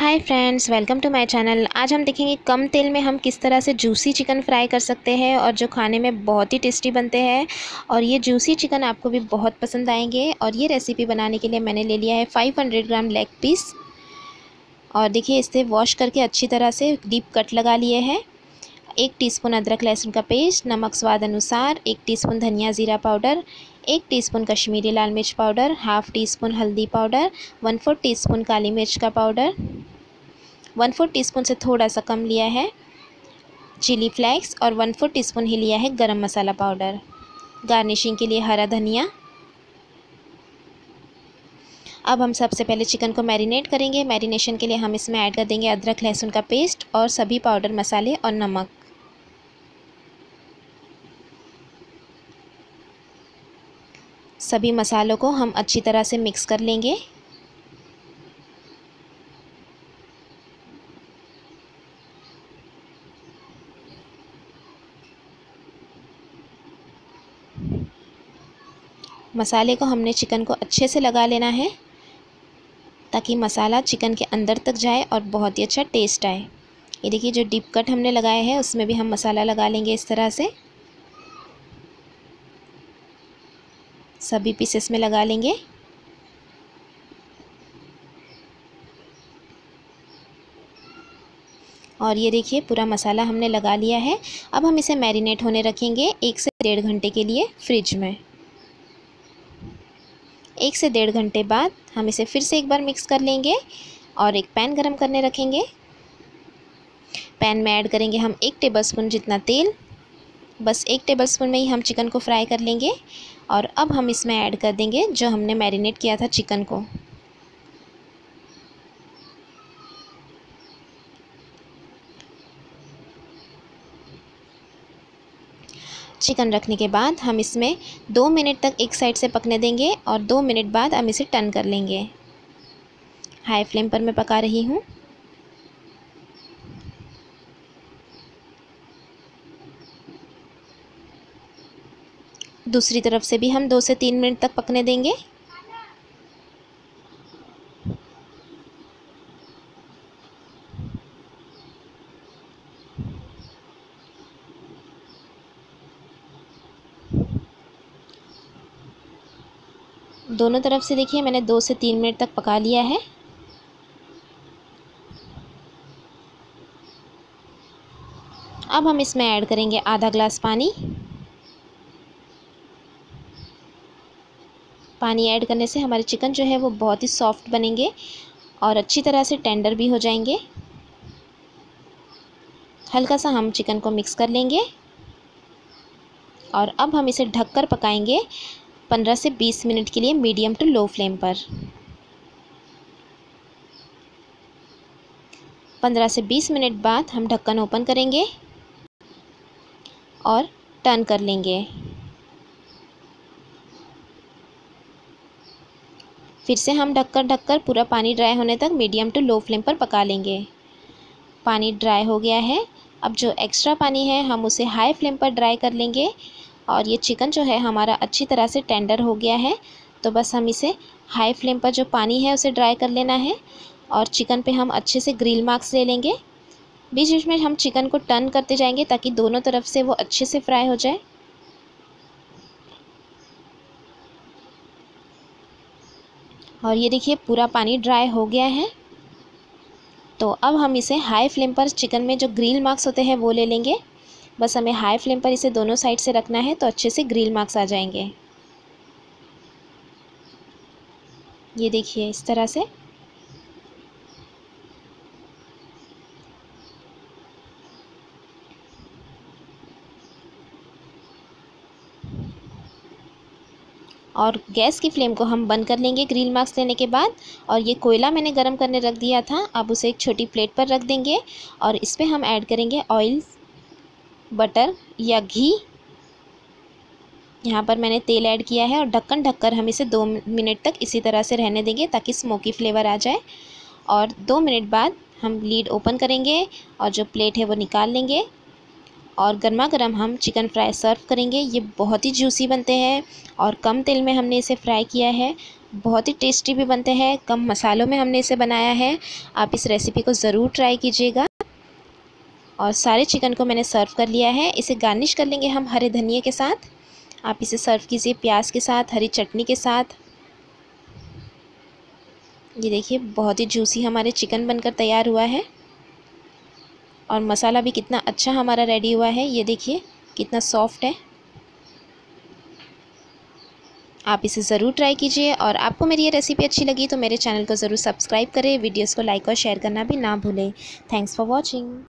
Hi friends, welcome to my channel. आज हम देखेंगे कम तेल में हम किस तरह से जूसी चिकन फ्राई कर सकते हैं और जो खाने में बहुत ही टेस्टी बनते हैं। और ये जूसी चिकन आपको भी बहुत पसंद आएंगे। और ये रेसिपी बनाने के लिए मैंने ले लिया है 500 ग्राम लेग पीस। और देखिए, इसे वॉश करके अच्छी तरह से डीप कट लगा लिए हैं। 1 टीस्पून अदरक लहसुन का पेस्ट, नमक स्वाद अनुसार, 1 टीस्पून धनिया ज़ीरा पाउडर, 1 टीस्पून कश्मीरी लाल मिर्च पाउडर, हाफ़ टीस्पून हल्दी पाउडर, 1/4 टीस्पून काली मिर्च का पाउडर, 1/4 टीस्पून से थोड़ा सा कम लिया है चिली फ्लेक्स और 1/4 टीस्पून ही लिया है गरम मसाला पाउडर। गार्निशिंग के लिए हरा धनिया। अब हम सबसे पहले चिकन को मैरिनेट करेंगे। मैरिनेशन के लिए हम इसमें ऐड कर देंगे अदरक लहसुन का पेस्ट और सभी पाउडर मसाले और नमक। सभी मसालों को हम अच्छी तरह से मिक्स कर लेंगे। मसाले को हमने चिकन को अच्छे से लगा लेना है ताकि मसाला चिकन के अंदर तक जाए और बहुत ही अच्छा टेस्ट आए। ये देखिए, जो डीप कट हमने लगाया है उसमें भी हम मसाला लगा लेंगे इस तरह से। सभी पीसेस में लगा लेंगे। और ये देखिए, पूरा मसाला हमने लगा लिया है। अब हम इसे मैरिनेट होने रखेंगे 1 से 1.5 घंटे के लिए फ्रिज में। 1 से 1.5 घंटे बाद हम इसे फिर से एक बार मिक्स कर लेंगे और एक पैन गरम करने रखेंगे। पैन में ऐड करेंगे हम 1 टेबलस्पून जितना तेल। बस 1 टेबलस्पून में ही हम चिकन को फ्राई कर लेंगे। और अब हम इसमें ऐड कर देंगे जो हमने मैरिनेट किया था चिकन को। चिकन रखने के बाद हम इसमें 2 मिनट तक एक साइड से पकने देंगे और 2 मिनट बाद हम इसे टर्न कर लेंगे। हाई फ्लेम पर मैं पका रही हूँ। दूसरी तरफ से भी हम 2 से 3 मिनट तक पकने देंगे। दोनों तरफ से देखिए, मैंने 2 से 3 मिनट तक पका लिया है। अब हम इसमें ऐड करेंगे आधा ग्लास पानी। पानी ऐड करने से हमारे चिकन जो है वो बहुत ही सॉफ्ट बनेंगे और अच्छी तरह से टेंडर भी हो जाएंगे। हल्का सा हम चिकन को मिक्स कर लेंगे और अब हम इसे ढककर पकाएंगे 15 से 20 मिनट के लिए मीडियम टू लो फ्लेम पर। 15 से 20 मिनट बाद हम ढक्कन ओपन करेंगे और टर्न कर लेंगे। फिर से हम ढककर पूरा पानी ड्राई होने तक मीडियम टू लो फ्लेम पर पका लेंगे। पानी ड्राई हो गया है। अब जो एक्स्ट्रा पानी है हम उसे हाई फ्लेम पर ड्राई कर लेंगे। और ये चिकन जो है हमारा अच्छी तरह से टेंडर हो गया है। तो बस हम इसे हाई फ्लेम पर जो पानी है उसे ड्राई कर लेना है और चिकन पे हम अच्छे से ग्रिल मार्क्स ले लेंगे। बीच बीच में हम चिकन को टर्न करते जाएंगे ताकि दोनों तरफ से वो अच्छे से फ्राई हो जाए। और ये देखिए, पूरा पानी ड्राई हो गया है। तो अब हम इसे हाई फ्लेम पर चिकन में जो ग्रिल मार्क्स होते हैं वो ले लेंगे। बस हमें हाई फ्लेम पर इसे दोनों साइड से रखना है तो अच्छे से ग्रिल मार्क्स आ जाएंगे। ये देखिए, इस तरह से। और गैस की फ्लेम को हम बंद कर लेंगे ग्रिल मार्क्स लेने के बाद। और ये कोयला मैंने गरम करने रख दिया था, अब उसे एक छोटी प्लेट पर रख देंगे और इस पर हम ऐड करेंगे ऑयल, बटर या घी। यहाँ पर मैंने तेल ऐड किया है और ढक्कन ढककर हम इसे 2 मिनट तक इसी तरह से रहने देंगे ताकि स्मोकी फ्लेवर आ जाए। और 2 मिनट बाद हम लीड ओपन करेंगे और जो प्लेट है वो निकाल लेंगे और गर्मा गर्म हम चिकन फ्राई सर्व करेंगे। ये बहुत ही जूसी बनते हैं और कम तेल में हमने इसे फ्राई किया है। बहुत ही टेस्टी भी बनते हैं, कम मसालों में हमने इसे बनाया है। आप इस रेसिपी को ज़रूर ट्राई कीजिएगा। और सारे चिकन को मैंने सर्व कर लिया है। इसे गार्निश कर लेंगे हम हरे धनिए के साथ। आप इसे सर्व कीजिए प्याज के साथ, हरी चटनी के साथ। ये देखिए बहुत ही जूसी हमारे चिकन बनकर तैयार हुआ है और मसाला भी कितना अच्छा हमारा रेडी हुआ है। ये देखिए कितना सॉफ्ट है। आप इसे ज़रूर ट्राई कीजिए और आपको मेरी ये रेसिपी अच्छी लगी तो मेरे चैनल को ज़रूर सब्सक्राइब करें। वीडियोस को लाइक और शेयर करना भी ना भूलें। Thanks for watching.